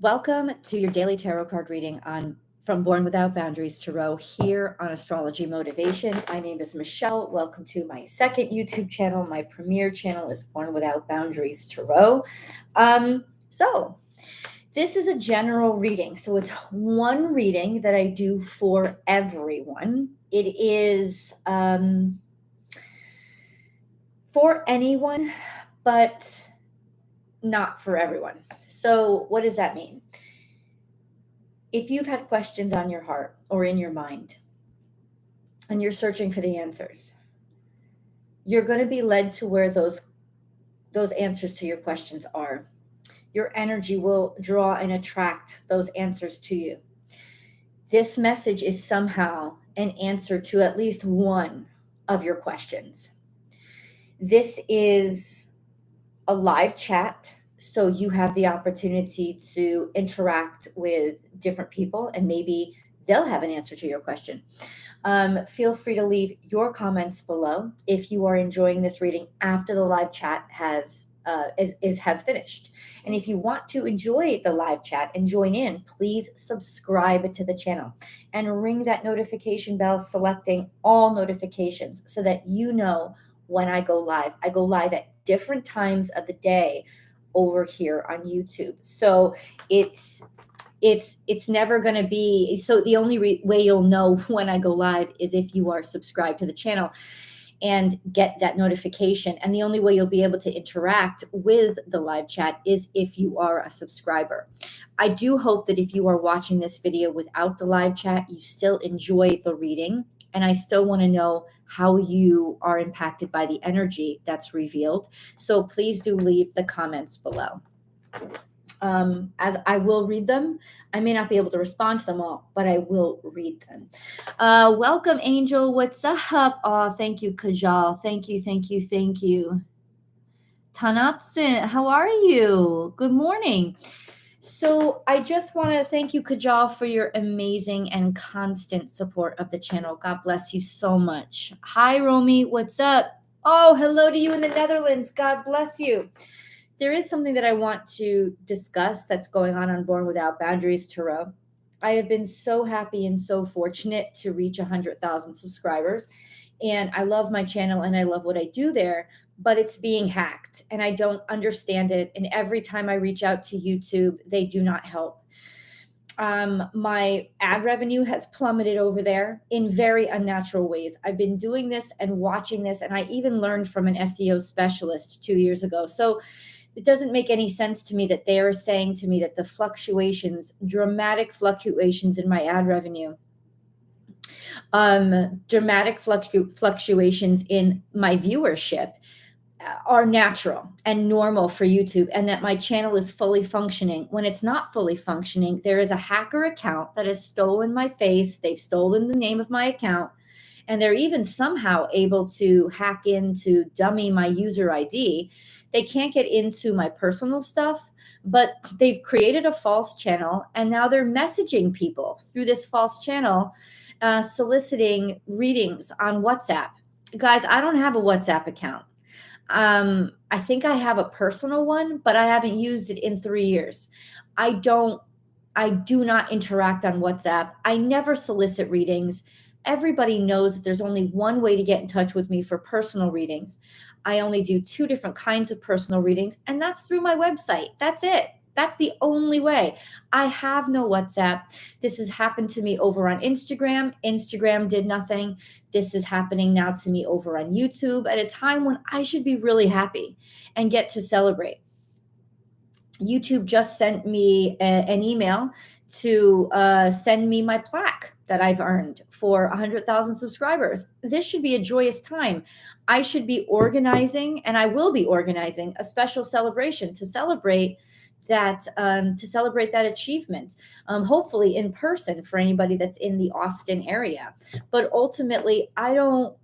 Welcome to your daily tarot card reading on from Born Without Boundaries Tarot here on Astrology Motivation. My name is Michelle. Welcome to my second YouTube channel. My premier channel is Born Without Boundaries Tarot. So this is a general reading. So it's one reading that I do for everyone. It is for anyone, but not for everyone. So what does that mean? If you've had questions on your heart or in your mind and you're searching for the answers, you're going to be led to where those answers to your questions are. Your energy will draw and attract those answers to you. This message is somehow an answer to at least one of your questions. This is a live chat, so you have the opportunity to interact with different people and maybe they'll have an answer to your question. Feel free to leave your comments below if you are enjoying this reading after the live chat has finished. And if you want to enjoy the live chat and join in, please subscribe to the channel and ring that notification bell, selecting all notifications so that you know when I go live. I go live at different times of the day over here on YouTube. So it's never going to be, so the only way you'll know when I go live is if you are subscribed to the channel and get that notification. And the only way you'll be able to interact with the live chat is if you are a subscriber. I do hope that if you are watching this video without the live chat, you still enjoy the reading. And I still want to know how you are impacted by the energy that's revealed. So please do leave the comments below. As I will read them. I may not be able to respond to them all, but I will read them. Welcome, Angel. What's up? Oh, thank you, Kajal. Thank you. Tanatsin, how are you? Good morning. So I just want to thank you, Kajal, for your amazing and constant support of the channel. God bless you so much. Hi, Romy. What's up? Oh, hello to you in the Netherlands. God bless you. There is something that I want to discuss that's going on Born Without Boundaries Tarot. I have been so happy and so fortunate to reach 100,000 subscribers. And I love my channel and I love what I do there, but it's being hacked and I don't understand it. And every time I reach out to YouTube, they do not help. My ad revenue has plummeted over there in very unnatural ways. I've been doing this and watching this, and I even learned from an SEO specialist 2 years ago. So it doesn't make any sense to me that they are saying to me that the fluctuations, dramatic fluctuations in my ad revenue, dramatic fluctuations in my viewership are natural and normal for YouTube, and that my channel is fully functioning. When it's not fully functioning, there is a hacker account that has stolen my face. They've stolen the name of my account, and they're even somehow able to hack into dummy my user ID. They can't get into my personal stuff, but they've created a false channel, and now they're messaging people through this false channel, soliciting readings on WhatsApp. Guys, I don't have a WhatsApp account. I think I have a personal one, but I haven't used it in 3 years. I do not interact on WhatsApp. I never solicit readings. Everybody knows that there's only one way to get in touch with me for personal readings. I only do 2 different kinds of personal readings, and that's through my website. That's it. That's the only way. I have no WhatsApp. This has happened to me over on Instagram. Instagram did nothing. This is happening now to me over on YouTube at a time when I should be really happy and get to celebrate. YouTube just sent me an email to send me my plaque that I've earned for 100,000 subscribers. This should be a joyous time. I should be organizing, and I will be organizing a special celebration to celebrate that achievement, hopefully in person for anybody that's in the Austin area. But ultimately, now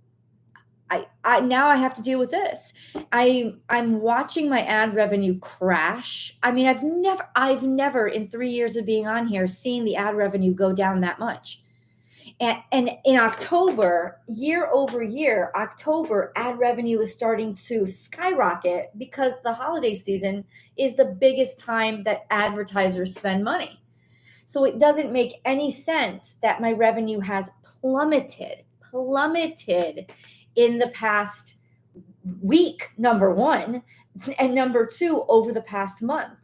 I have to deal with this. I'm watching my ad revenue crash. I mean, I've never in 3 years of being on here seen the ad revenue go down that much. And in October, year over year, October ad revenue is starting to skyrocket because the holiday season is the biggest time that advertisers spend money. So it doesn't make any sense that my revenue has plummeted in the past week, number one, and number two, over the past month.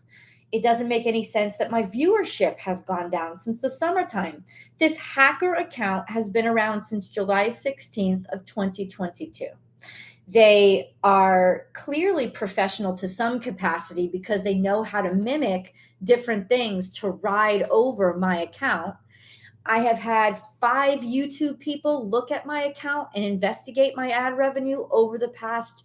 It doesn't make any sense that my viewership has gone down since the summertime. This hacker account has been around since July 16th of 2022. They are clearly professional to some capacity because they know how to mimic different things to ride over my account. I have had 5 YouTube people look at my account and investigate my ad revenue over the past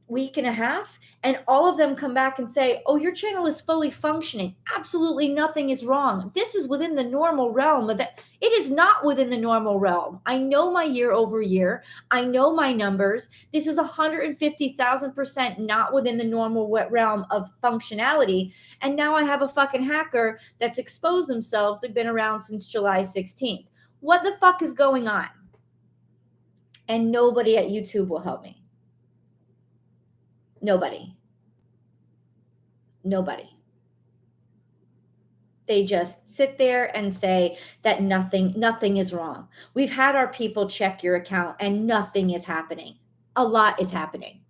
week and a half, and all of them come back and say, oh, your channel is fully functioning. Absolutely nothing is wrong. This is within the normal realm of it. It is not within the normal realm. I know my year over year. I know my numbers. This is 150,000% not within the normal realm of functionality. And now I have a fucking hacker that's exposed themselves. They've been around since July 16th. What the fuck is going on? And nobody at YouTube will help me. Nobody. They just sit there and say that nothing is wrong. We've had our people check your account and nothing is happening. A lot is happening.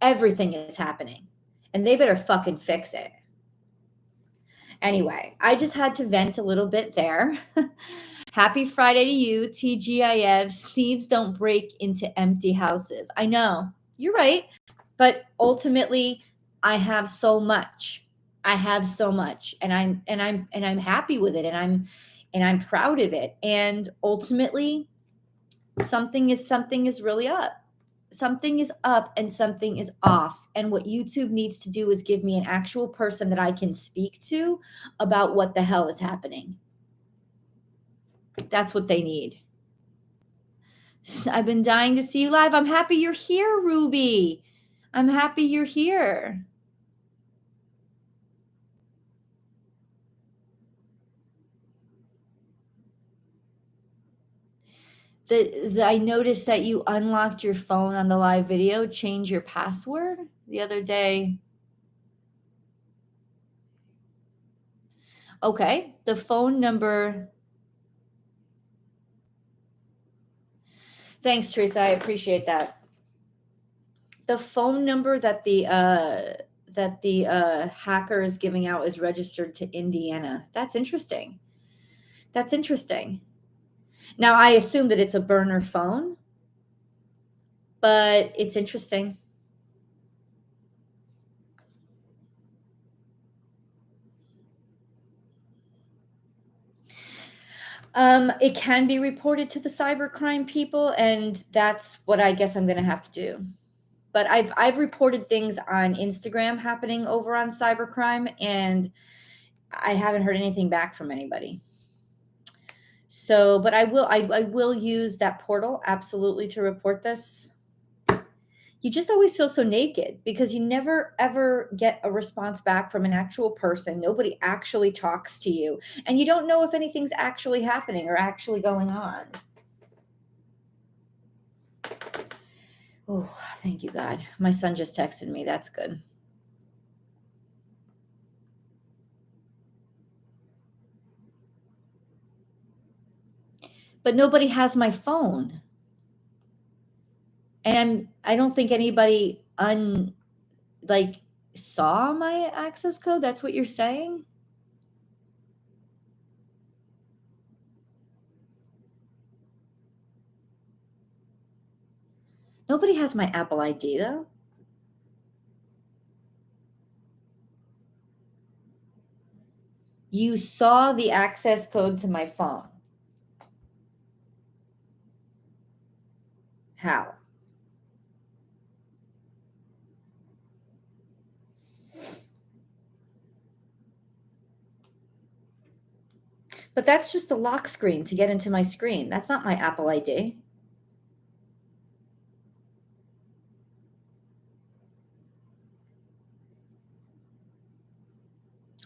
Everything is happening. And they better fucking fix it. Anyway, I just had to vent a little bit there. Happy Friday to you, TGIF. Thieves don't break into empty houses. I know. You're right. But ultimately, I have so much. And I'm happy with it, and I'm proud of it. And ultimately, something is really up. Something is up and something is off. And what YouTube needs to do is give me an actual person that I can speak to about what the hell is happening. That's what they need. I've been dying to see you live. I'm happy you're here, Ruby. I'm happy you're here. I noticed that you unlocked your phone on the live video. Change your password the other day. Okay, the phone number. Thanks, Teresa. I appreciate that. The phone number that the hacker is giving out is registered to Indiana. That's interesting. Now, I assume that it's a burner phone, but it's interesting. It can be reported to the cybercrime people, and that's what I guess I'm going to have to do. But I've reported things on Instagram happening over on cybercrime, and I haven't heard anything back from anybody. So, but I will use that portal absolutely to report this. You just always feel so naked because you never ever get a response back from an actual person. Nobody actually talks to you, and you don't know if anything's actually happening or actually going on. Oh, thank you, God. My son just texted me. That's good. But nobody has my phone. And I don't think anybody saw my access code. That's what you're saying? Nobody has my Apple ID though. You saw the access code to my phone. How? But that's just the lock screen to get into my screen. That's not my Apple ID.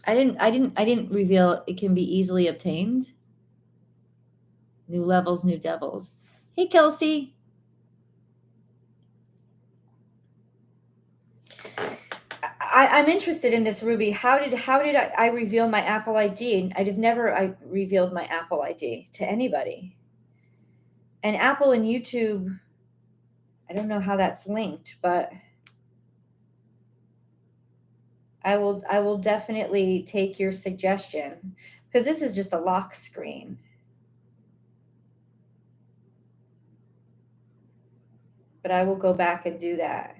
I didn't reveal it can be easily obtained. New levels, new devils. Hey, Kelsey. I'm interested in this, Ruby. How did I reveal my Apple ID? I've never revealed my Apple ID to anybody. And Apple and YouTube, I don't know how that's linked, but I will definitely take your suggestion, because this is just a lock screen. But I will go back and do that.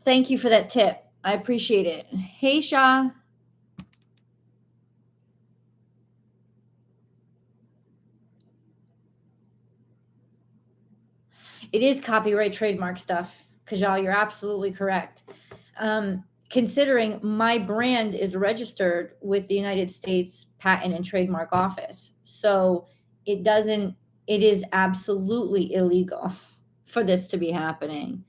Thank you for that tip. I appreciate it. Hey, Shah. It is copyright trademark stuff, Kajal. You're absolutely correct. Considering my brand is registered with the United States Patent and Trademark Office. So it is absolutely illegal for this to be happening.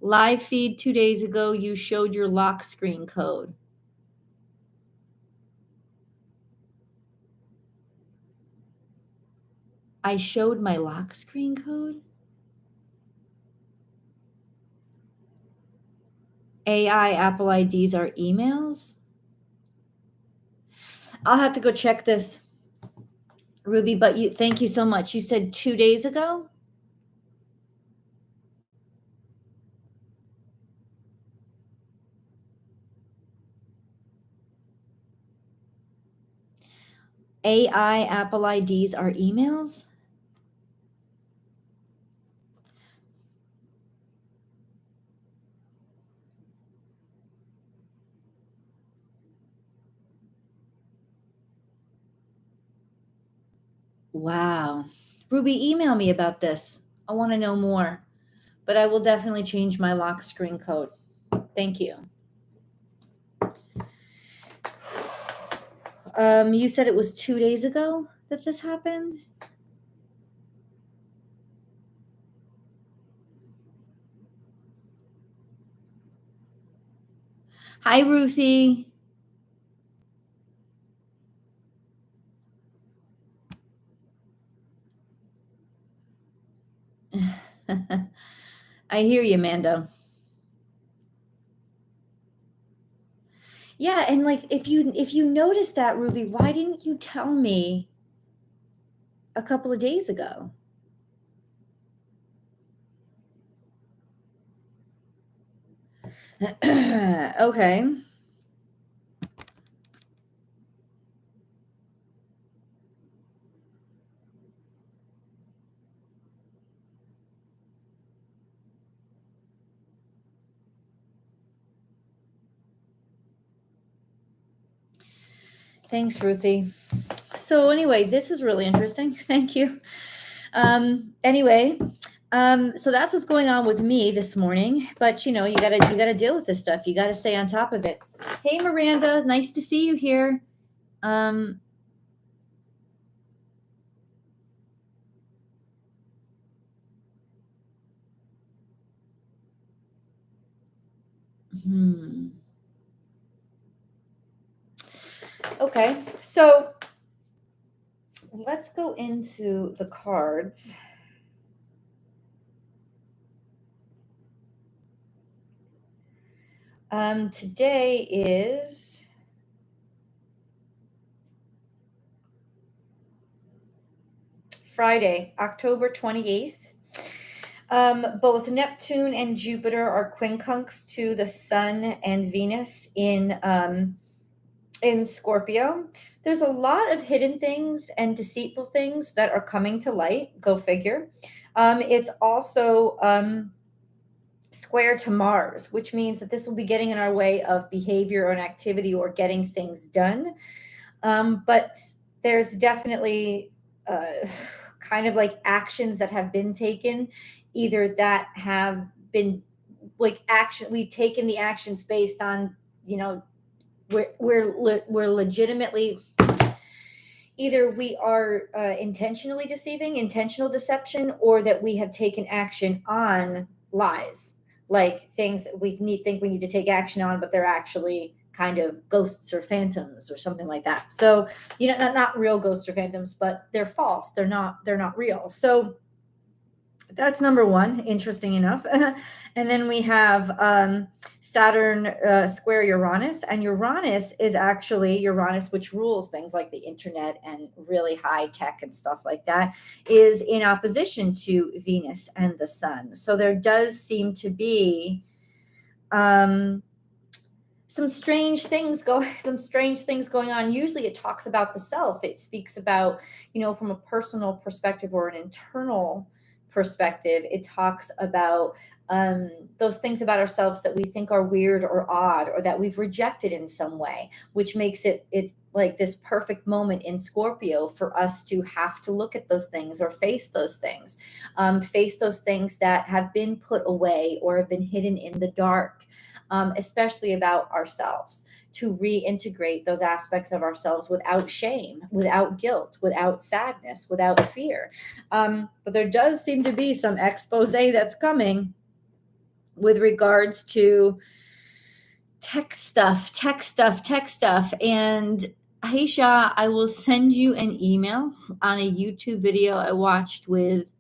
Live feed 2 days ago, you showed your lock screen code. I showed my lock screen code? AI Apple IDs are emails? I'll have to go check this, Ruby, but thank you so much. You said 2 days ago? AI Apple IDs are emails? Wow. Ruby, email me about this. I want to know more, but I will definitely change my lock screen code. Thank you. You said it was 2 days ago that this happened? Hi, Ruthie. I hear you, Mando. Yeah, and like if you notice that, Ruby, why didn't you tell me a couple of days ago? Okay. Thanks, Ruthie. So anyway, this is really interesting. Thank you. Anyway, so that's what's going on with me this morning. But you gotta deal with this stuff. You gotta stay on top of it. Hey, Miranda, nice to see you here. Okay, so let's go into the cards. Today is Friday, October 28th. Both Neptune and Jupiter are quincunx to the Sun and Venus in Scorpio. There's a lot of hidden things and deceitful things that are coming to light. Go figure. It's also square to Mars, which means that this will be getting in our way of behavior or an activity or getting things done. But there's definitely kind of like actions that have been taken, either that have been like we've taken the actions based on, we're legitimately, either we are intentionally deceiving, intentional deception, or that we have taken action on lies, like things think we need to take action on, but they're actually kind of ghosts or phantoms or something like that. So, you know, not real ghosts or phantoms, but they're false. They're not real. So that's number one, interesting enough. And then we have Saturn square Uranus, and Uranus is actually Uranus, which rules things like the internet and really high tech and stuff like that, is in opposition to Venus and the sun. So there does seem to be some strange things going on. Usually it talks about the self. It speaks about, you know, from a personal perspective or an internal perspective. It talks about those things about ourselves that we think are weird or odd, or that we've rejected in some way, which makes it's like this perfect moment in Scorpio for us to have to look at those things or face those things that have been put away or have been hidden in the dark. Especially about ourselves, to reintegrate those aspects of ourselves without shame, without guilt, without sadness, without fear. But there does seem to be some expose that's coming with regards to tech stuff. And Aisha, I will send you an email on a YouTube video I watched with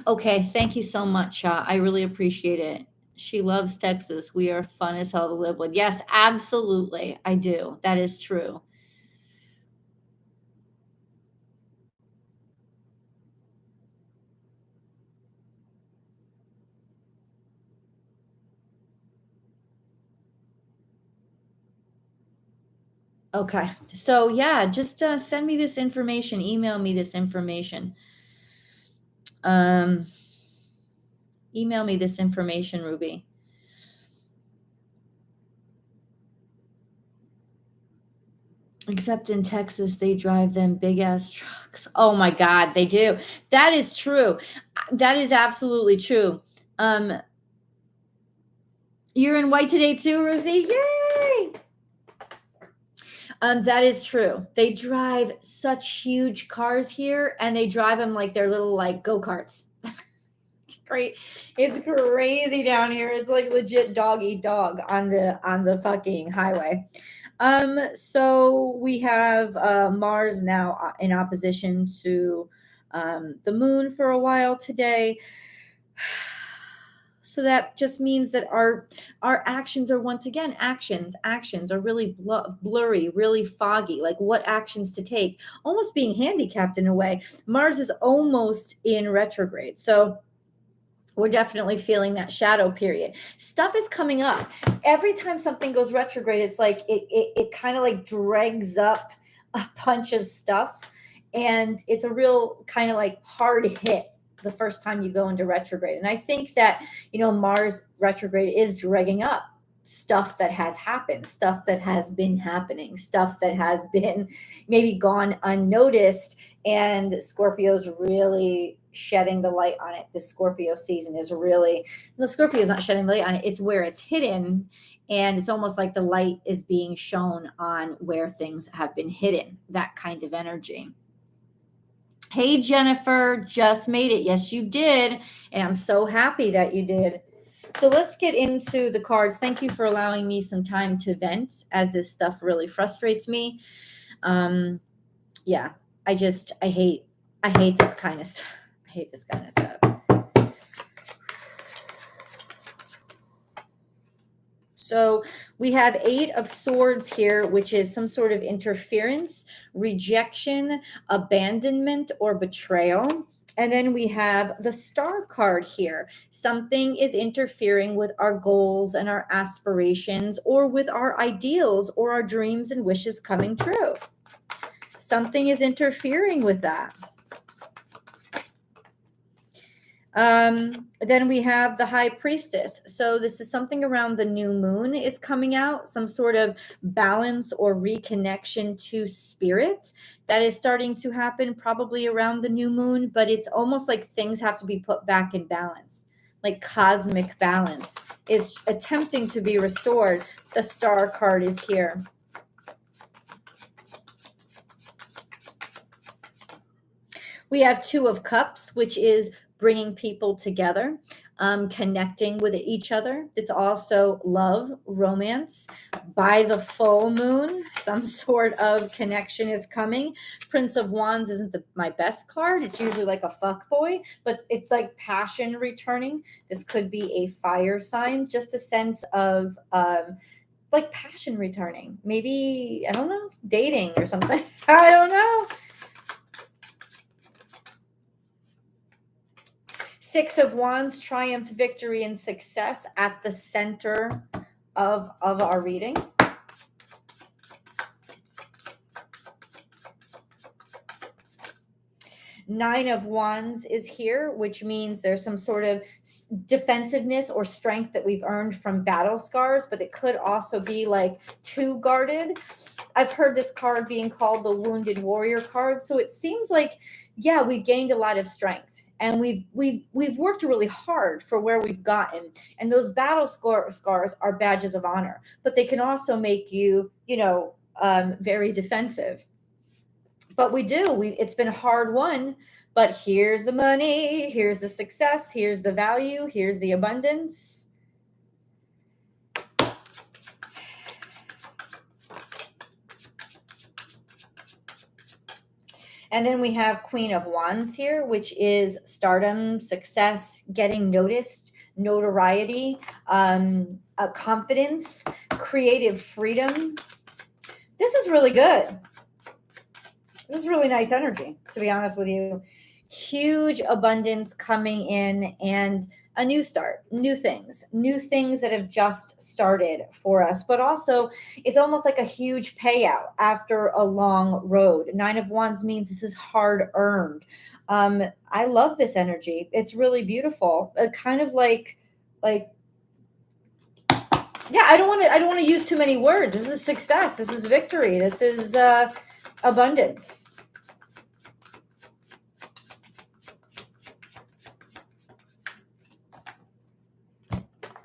Okay, thank you so much. I really appreciate it. She loves Texas. We are fun as hell to live with. Yes, absolutely. I do. That is true. Okay. So, yeah, just send me this information, email me this information. Um, email me this information, Ruby. Except in Texas, they drive them big ass trucks. Oh my God, they do. That is true. That is absolutely true. You're in white today too, Ruthie. Yay! That is true. They drive such huge cars here, and they drive them like they're little like go-karts. Great. It's crazy down here. It's like legit dog eat dog on the fucking highway. So we have Mars now in opposition to the moon for a while today. So that just means that our actions are, once again, actions are really blurry, really foggy, like what actions to take, almost being handicapped in a way. Mars is almost in retrograde. So we're definitely feeling that shadow period. Stuff is coming up. Every time something goes retrograde, it's like it kind of like drags up a bunch of stuff. And it's a real kind of like hard hit the first time you go into retrograde. And I think that, you know, Mars retrograde is dragging up stuff that has happened, stuff that has been happening, stuff that has been maybe gone unnoticed. And Scorpio's really shedding the light on it. The Scorpio season is really, the Scorpio is not shedding the light on it. It's where it's hidden. And it's almost like the light is being shown on where things have been hidden, that kind of energy. Hey, Jennifer, just made it. Yes, you did. And I'm so happy that you did. So let's get into the cards. Thank you for allowing me some time to vent, as this stuff really frustrates me. Yeah, I hate this kind of stuff. I hate this kind of stuff. So we have 8 of Swords here, which is some sort of interference, rejection, abandonment, or betrayal. And then we have the Star card here. Something is interfering with our goals and our aspirations, or with our ideals or our dreams and wishes coming true. Something is interfering with that. Then we have the High Priestess. So this is something around the new moon is coming out, some sort of balance or reconnection to spirit that is starting to happen probably around the new moon, but it's almost like things have to be put back in balance. Like cosmic balance is attempting to be restored. The Star card is here. We have 2 of Cups, which is bringing people together, connecting with each other. It's also love, romance. By the full moon, some sort of connection is coming. Prince of Wands isn't my best card. It's usually like a fuck boy, but it's like passion returning. This could be a fire sign, just a sense of like passion returning. Maybe, I don't know, dating or something. I don't know. Six of Wands, triumph, victory, and success at the center of our reading. Nine of Wands is here, which means there's some sort of defensiveness or strength that we've earned from battle scars, but it could also be like too guarded. I've heard this card being called the Wounded Warrior card. So it seems like, yeah, we've gained a lot of strength and we've worked really hard for where we've gotten. And those battle scars are badges of honor, but they can also make you, very defensive. But it's been hard won, but here's the money, here's the success, here's the value, here's the abundance. And then we have Queen of Wands here, which is stardom, success, getting noticed, notoriety, confidence, creative freedom. This is really good. This is really nice energy, to be honest with you. Huge abundance coming in and a new start, new things that have just started for us. But also, it's almost like a huge payout after a long road. Nine of Wands means this is hard earned. I love this energy. It's really beautiful. Kind of like, yeah, I don't want to use too many words. This is success. This is victory. This is abundance.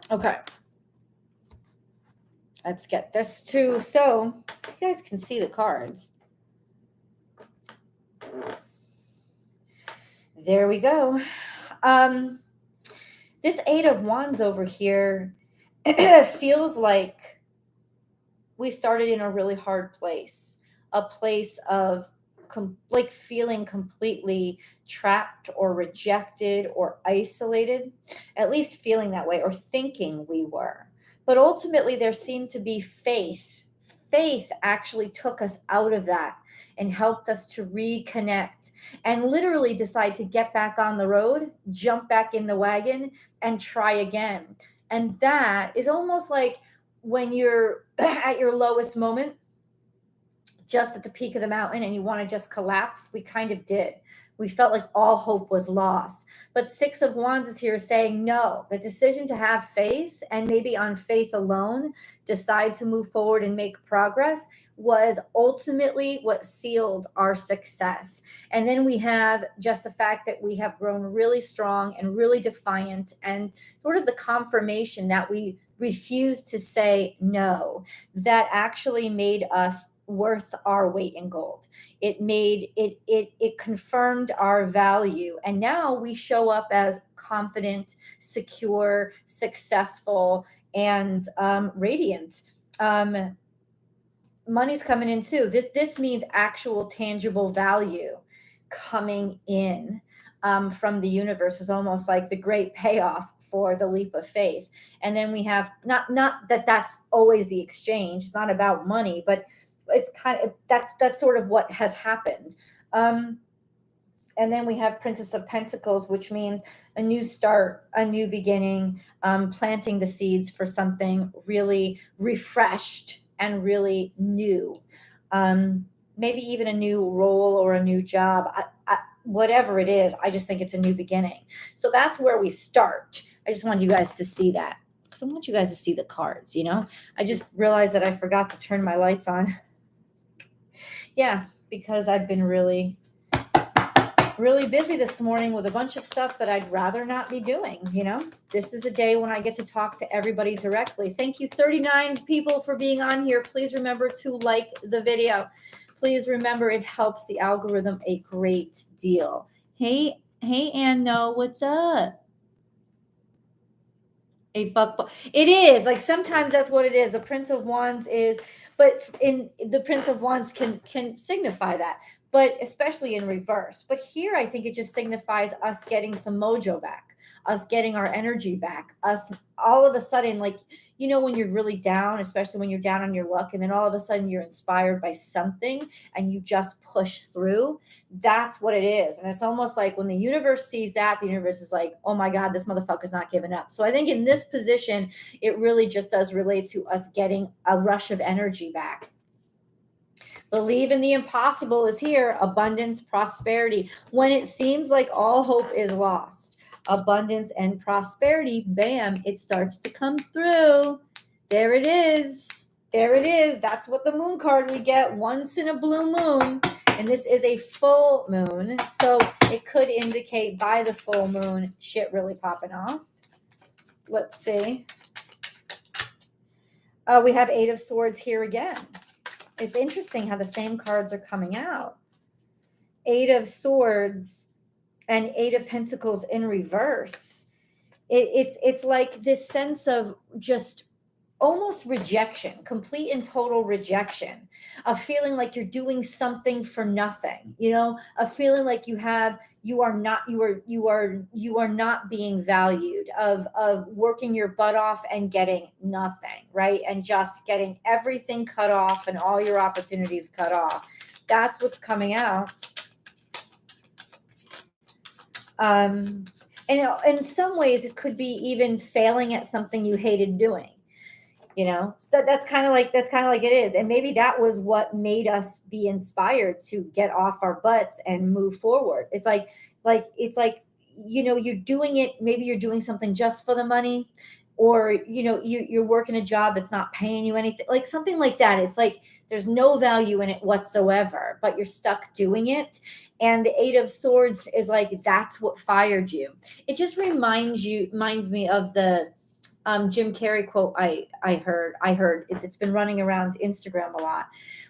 Okay. Let's get this too. So you guys can see the cards. There we go. This Eight of Wands over here feels like we started in a really hard place, a place of like feeling completely trapped or rejected or isolated, at least feeling that way or thinking we were. But ultimately, there seemed to be faith. Faith actually took us out of that and helped us to reconnect and literally decide to get back on the road, jump back in the wagon, and try again. And that is almost like when you're at your lowest moment, just at the peak of the mountain, and you want to just collapse. We kind of did. We felt like all hope was lost. But Six of Wands is here saying, no, the decision to have faith and maybe on faith alone, decide to move forward and make progress was ultimately what sealed our success. And then we have just the fact that we have grown really strong and really defiant, and sort of the confirmation that we refused to say no, that actually made us worth our weight in gold. It confirmed our value, and now we show up as confident, secure, successful, and radiant. Money's coming in too. This means actual tangible value coming in from the universe. Is almost like the great payoff for the leap of faith. And then we have not that that's always the exchange. It's not about money, but it's kind of that's sort of what has happened. And then we have Princess of Pentacles, which means a new start, a new beginning, planting the seeds for something really refreshed and really new. Maybe even a new role or a new job. Whatever it is, I just think it's a new beginning. So that's where we start. I just wanted you guys to see that. So I want you guys to see the cards, I just realized that I forgot to turn my lights on. Yeah, because I've been really busy this morning with a bunch of stuff that I'd rather not be doing. This is a day when I get to talk to everybody directly. Thank you, 39 people, for being on here. Please remember to like the video. Please remember, it helps the algorithm a great deal. Hey, Hey, Ann, no, what's up? A buck. It is like sometimes that's what it is. The Prince of Wands is, but in the Prince of Wands can signify that, but especially in reverse. But here, I think it just signifies us getting some mojo back, us getting our energy back, us all of a sudden, like when you're really down, especially when you're down on your luck, and then all of a sudden you're inspired by something and you just push through. That's what it is. And it's almost like when the universe sees that, the universe is like, oh my God, this motherfucker's not giving up. So I think in this position, it really just does relate to us getting a rush of energy back. Believe in the impossible is here. Abundance, prosperity. When it seems like all hope is lost, abundance and prosperity, bam, it starts to come through. There it is. There it is. That's what the moon card we get once in a blue moon. And this is a full moon. So it could indicate by the full moon, shit really popping off. Let's see. We have Eight of Swords here again. It's interesting how the same cards are coming out. Eight of Swords and Eight of Pentacles in reverse. It's like this sense of just almost rejection, complete and total rejection, a feeling like you're doing something for nothing, a feeling like you are not being valued, of working your butt off and getting nothing, right? And just getting everything cut off and all your opportunities cut off. That's what's coming out. And in some ways it could be even failing at something you hated doing. So that's kind of like it is. And maybe that was what made us be inspired to get off our butts and move forward. It's like you're doing it, maybe you're doing something just for the money, or you're working a job that's not paying you anything, like something like that. It's like there's no value in it whatsoever, but you're stuck doing it. And the Eight of Swords is like, that's what fired you. It just reminds me of the Jim Carrey quote I heard. It's been running around Instagram a lot,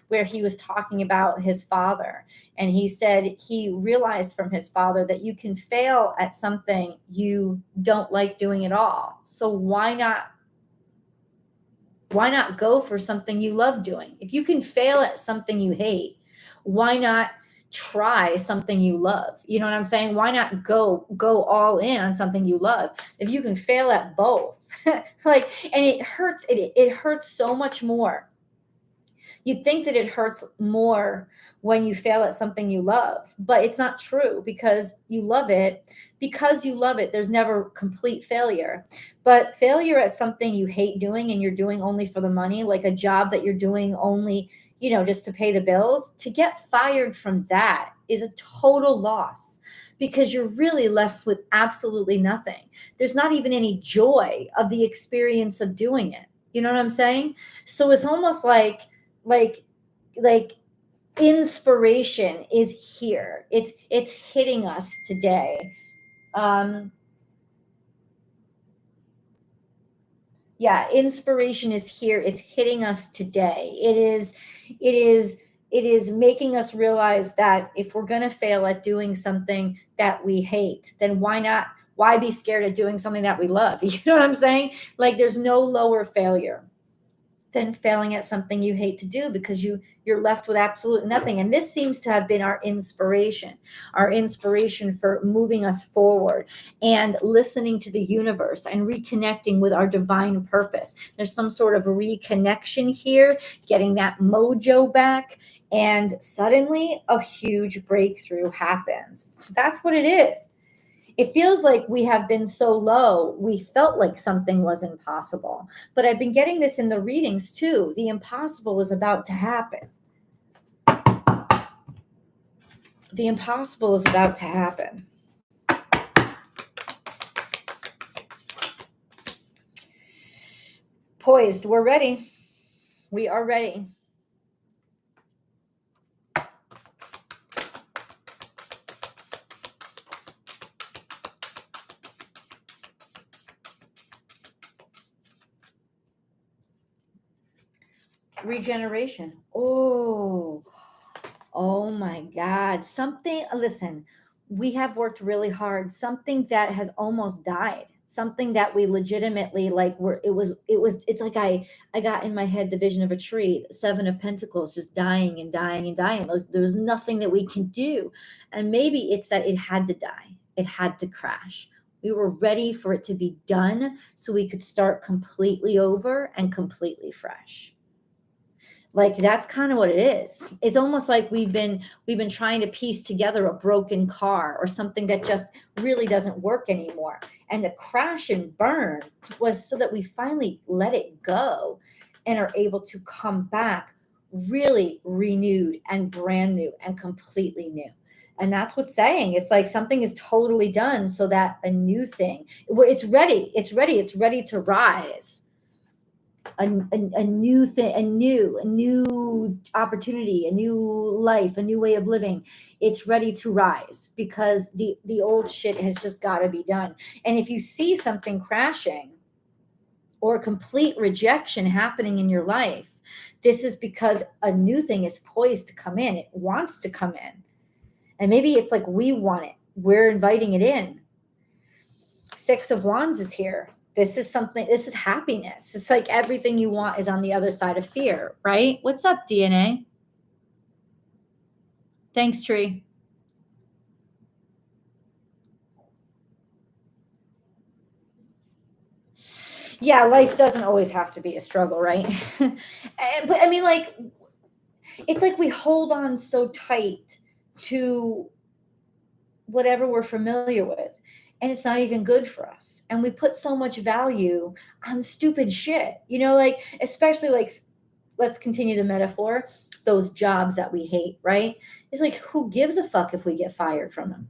where he was talking about his father, and he said he realized from his father that you can fail at something you don't like doing at all. So why not go for something you love doing? If you can fail at something you hate, why not try something you love? You know what I'm saying? Why not go all in on something you love if you can fail at both? And it hurts. It hurts so much more. You'd think that it hurts more when you fail at something you love, but it's not true, because you love it. Because you love it, there's never complete failure. But failure at something you hate doing and you're doing only for the money, like a job that you're doing only, just to pay the bills, to get fired from that is a total loss, because you're really left with absolutely nothing. There's not even any joy of the experience of doing it. You know what I'm saying? So it's almost like like inspiration is here. It's hitting us today. Yeah, inspiration is here. It's hitting us today. It is making us realize that if we're going to fail at doing something that we hate, then why be scared of doing something that we love? You know what I'm saying? Like, there's no lower failure than failing at something you hate to do, because you're left with absolute nothing. And this seems to have been our inspiration for moving us forward and listening to the universe and reconnecting with our divine purpose. There's some sort of reconnection here, getting that mojo back, and suddenly a huge breakthrough happens. That's what it is. It feels like we have been so low, we felt like something was impossible. But I've been getting this in the readings too. The impossible is about to happen. The impossible is about to happen. Poised, we're ready. We are ready. Regeneration. Oh my God. Listen, we have worked really hard, something that has almost died, something that we legitimately like it's like I got in my head the vision of a tree, the 7 of Pentacles, just dying and dying and dying. Like, there was nothing that we can do. And maybe it's that it had to die, it had to crash. We were ready for it to be done so we could start completely over and completely fresh. Like, that's kind of what it is. It's almost like we've been trying to piece together a broken car or something that just really doesn't work anymore. And the crash and burn was so that we finally let it go and are able to come back really renewed and brand new and completely new. And that's what's saying. It's like something is totally done so that a new thing, it's ready. It's ready. It's ready to rise. A new thing, a new opportunity, a new life, a new way of living. It's ready to rise because the old shit has just got to be done. And if you see something crashing or complete rejection happening in your life, this is because a new thing is poised to come in. It wants to come in. And maybe it's like we want it. We're inviting it in. 6 of Wands is here. This is something, this is happiness. It's like everything you want is on the other side of fear, right? What's up, DNA? Thanks, Tree. Yeah, life doesn't always have to be a struggle, right? But I mean, like, it's like we hold on so tight to whatever we're familiar with, and it's not even good for us. And we put so much value on stupid shit, like, especially like, let's continue the metaphor, those jobs that we hate, right? It's like, who gives a fuck if we get fired from them?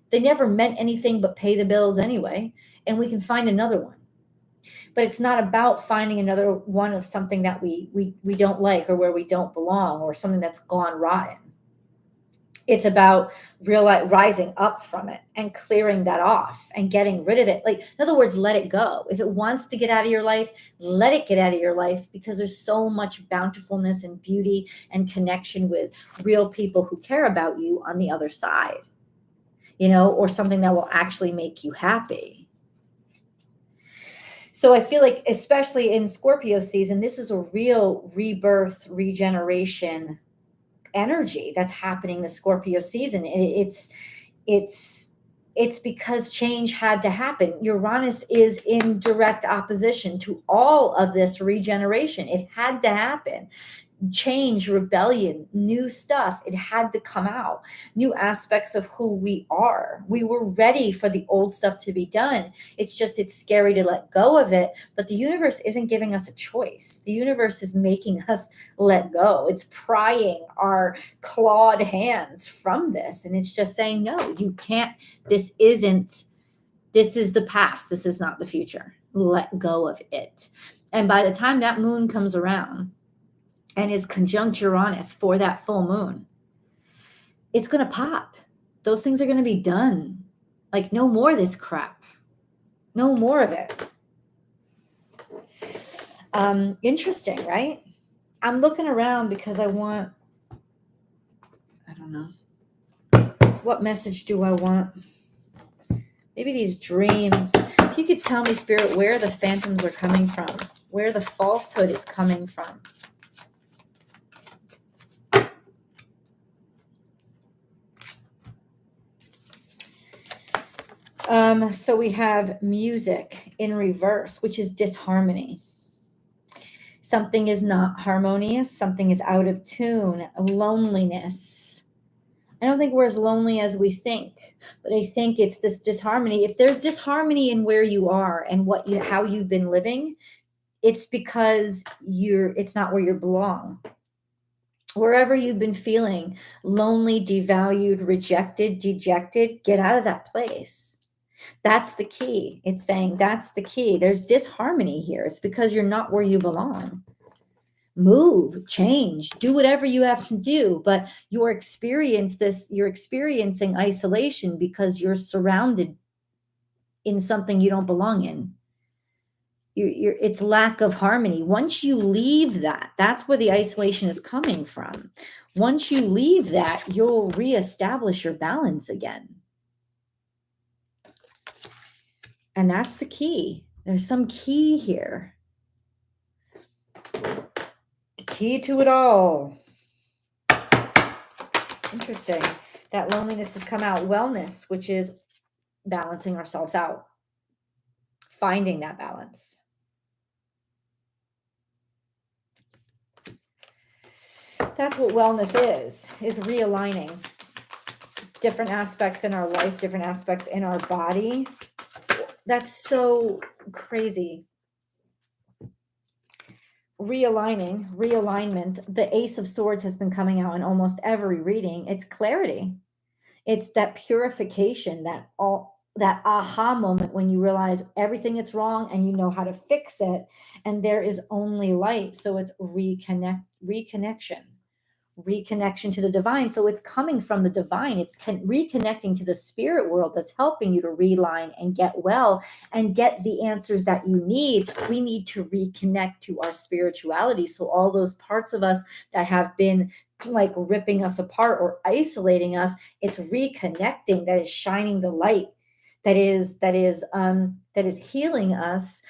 They never meant anything but pay the bills anyway, and we can find another one. But it's not about finding another one of something that we don't like, or where we don't belong, or something that's gone rotten. It's about rising up from it and clearing that off and getting rid of it. Like, in other words, let it go. If it wants to get out of your life, let it get out of your life, because there's so much bountifulness and beauty and connection with real people who care about you on the other side, or something that will actually make you happy. So I feel like, especially in Scorpio season, this is a real rebirth, regeneration energy that's happening the Scorpio season. It's because change had to happen. Uranus is in direct opposition to all of this regeneration. It had to happen. Change, rebellion, new stuff. It had to come out. New aspects of who we are. We were ready for the old stuff to be done. It's scary to let go of it, but the universe isn't giving us a choice. The universe is making us let go. It's prying our clawed hands from this. And it's just saying, no, you can't. This is the past. This is not the future. Let go of it. And by the time that moon comes around and is conjunct Uranus for that full moon, it's going to pop. Those things are going to be done. Like, no more of this crap. No more of it. Interesting, right? I'm looking around because I don't know. What message do I want? Maybe these dreams. If you could tell me, Spirit, where the phantoms are coming from, where the falsehood is coming from. So we have music in reverse, which is disharmony. Something is not harmonious. Something is out of tune. Loneliness. I don't think we're as lonely as we think, but I think it's this disharmony. If there's disharmony in where you are and how you've been living, it's because it's not where you belong. Wherever you've been feeling lonely, devalued, rejected, dejected, get out of that place. That's the key. It's saying that's the key. There's disharmony here. It's because you're not where you belong. Move, change, do whatever you have to do, but you're experiencing isolation because you're surrounded in something you don't belong in. It's lack of harmony. Once you leave that's where the isolation is coming from. Once you leave that, you'll reestablish your balance again. And that's the key. There's some key here. The key to it all. Interesting. That loneliness has come out. Wellness, which is balancing ourselves out. Finding that balance. That's what wellness is realigning different aspects in our life, different aspects in our body. That's so crazy. Realignment. The Ace of Swords has been coming out in almost every reading. It's clarity. It's that purification, that aha moment when you realize everything that's wrong and you know how to fix it, and there is only light. So it's reconnection to the divine. So it's coming from the divine. It's reconnecting to the spirit world that's helping you to realign and get well and get the answers that you need. We need to reconnect to our spirituality. So all those parts of us that have been like ripping us apart or isolating us, it's reconnecting, that is shining the light, that is healing us,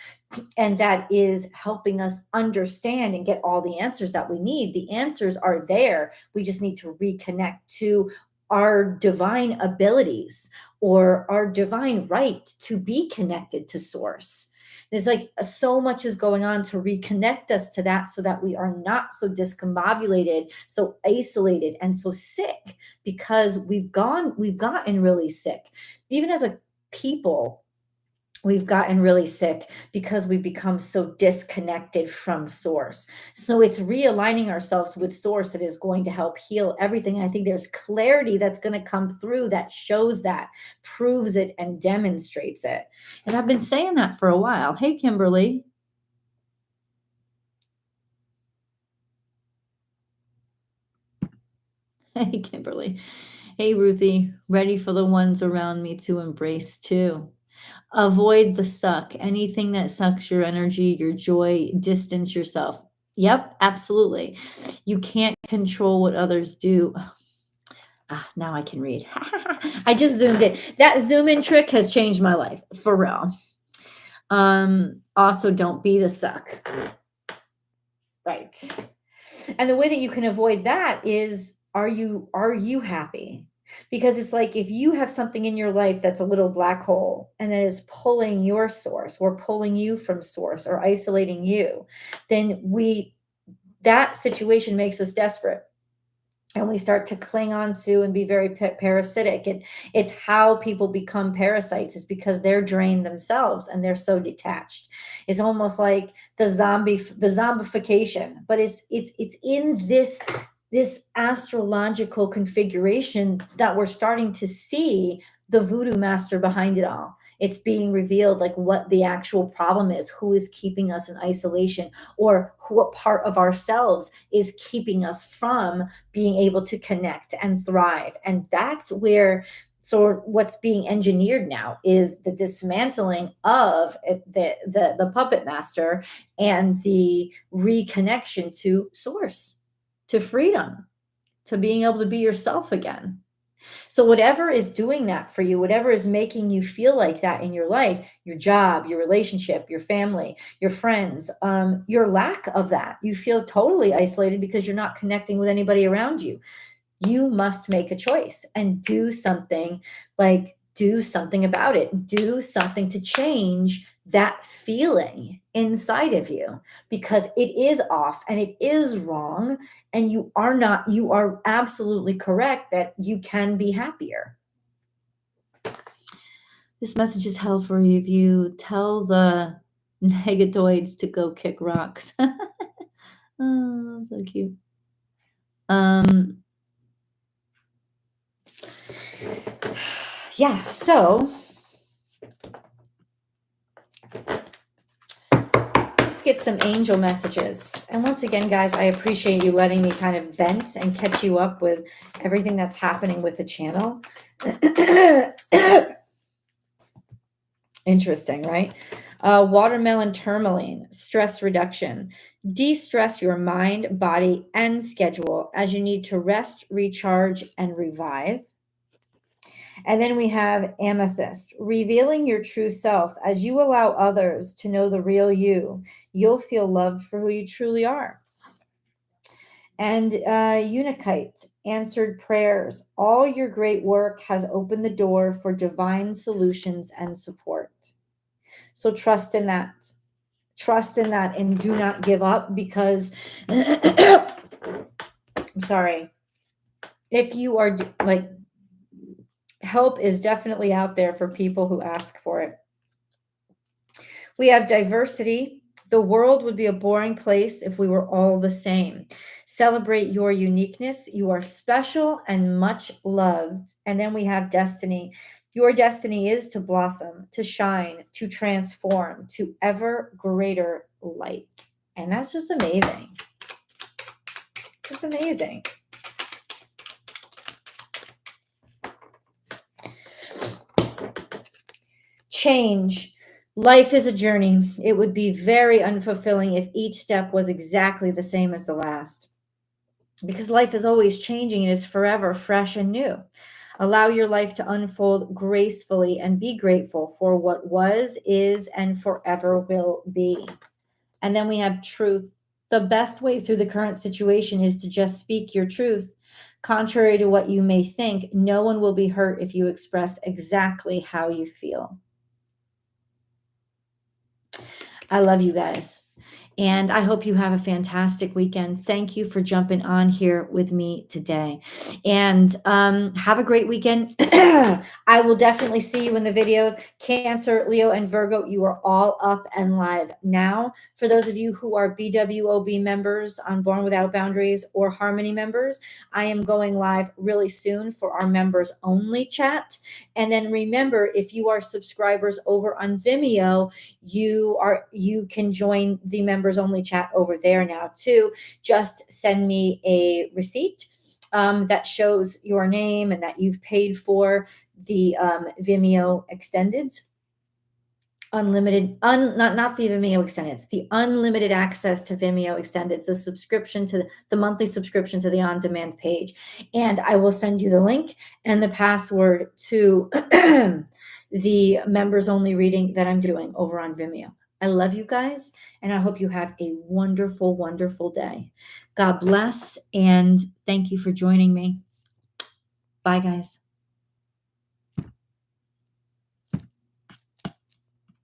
and that is helping us understand and get all the answers that we need. The answers are there. We just need to reconnect to our divine abilities or our divine right to be connected to source. There's like so much is going on to reconnect us to that, so that we are not so discombobulated, so isolated, and so sick, because we've gotten really sick. Even as a people, we've gotten really sick because we've become so disconnected from source. So it's realigning ourselves with source that is going to help heal everything. And I think there's clarity that's going to come through that shows that, proves it, and demonstrates it. And I've been saying that for a while. Hey, Kimberly. Hey, Kimberly. Hey, Ruthie. Ready for the ones around me to embrace too. Avoid the suck. Anything that sucks your energy, your joy, distance yourself. Yep, absolutely. You can't control what others do. Now I can read. I just zoomed in. That zoom in trick has changed my life, for real. Also, don't be the suck. Right. And the way that you can avoid that is, are you happy? Because it's like, if you have something in your life that's a little black hole and that is pulling your source or pulling you from source or isolating you, then that situation makes us desperate. And we start to cling on to and be very parasitic. And it's how people become parasites, is because they're drained themselves and they're so detached. It's almost like the zombification, but it's in this astrological configuration that we're starting to see the voodoo master behind it all. It's being revealed, like, what the actual problem is, who is keeping us in isolation, or what part of ourselves is keeping us from being able to connect and thrive. And that's where, so what's being engineered now is the dismantling of the puppet master and the reconnection to source, to freedom, to being able to be yourself again. So whatever is doing that for you, whatever is making you feel like that in your life, your job, your relationship, your family, your friends, your lack of that, you feel totally isolated because you're not connecting with anybody around you. You must make a choice and do something about it. Do something to change that feeling inside of you, because it is off and it is wrong. And you are absolutely correct that you can be happier. This message is hell for you if you tell the negatoids to go kick rocks. Oh, so cute. Yeah, so let's get some angel messages. And once again, guys, I appreciate you letting me kind of vent and catch you up with everything that's happening with the channel. Interesting, right? Watermelon tourmaline, stress reduction. De-stress your mind, body, and schedule as you need to rest, recharge, and revive. And then we have amethyst, revealing your true self. As you allow others to know the real you, you'll feel loved for who you truly are. And Unikite, answered prayers. All your great work has opened the door for divine solutions and support. So trust in that. Trust in that and do not give up because, I'm sorry, if you are like, help is definitely out there for people who ask for it. We have diversity. The world would be a boring place if we were all the same. Celebrate your uniqueness. You are special and much loved. And then we have destiny. Your destiny is to blossom, to shine, to transform to ever greater light. And that's just amazing. Just amazing. Change. Life is a journey. It would be very unfulfilling if each step was exactly the same as the last. Because life is always changing and is forever fresh and new. Allow your life to unfold gracefully and be grateful for what was, is, and forever will be. And then we have truth. The best way through the current situation is to just speak your truth. Contrary to what you may think, no one will be hurt if you express exactly how you feel. I love you guys. And I hope you have a fantastic weekend. Thank you for jumping on here with me today. And have a great weekend. I will definitely see you in the videos. Cancer, Leo, and Virgo, you are all up and live now. For those of you who are BWOB members on Born Without Boundaries or Harmony members, I am going live really soon for our members only chat. And then remember, if you are subscribers over on Vimeo, you can join the members only chat over there now too. Just send me a receipt that shows your name and that you've paid for the Vimeo extended unlimited not the Vimeo extended, the unlimited access to Vimeo extended, the subscription to the monthly subscription to the on-demand page, and I will send you the link and the password to the members only reading that I'm doing over on Vimeo. I love you guys, and I hope you have a wonderful, wonderful day. God bless, and thank you for joining me. Bye, guys.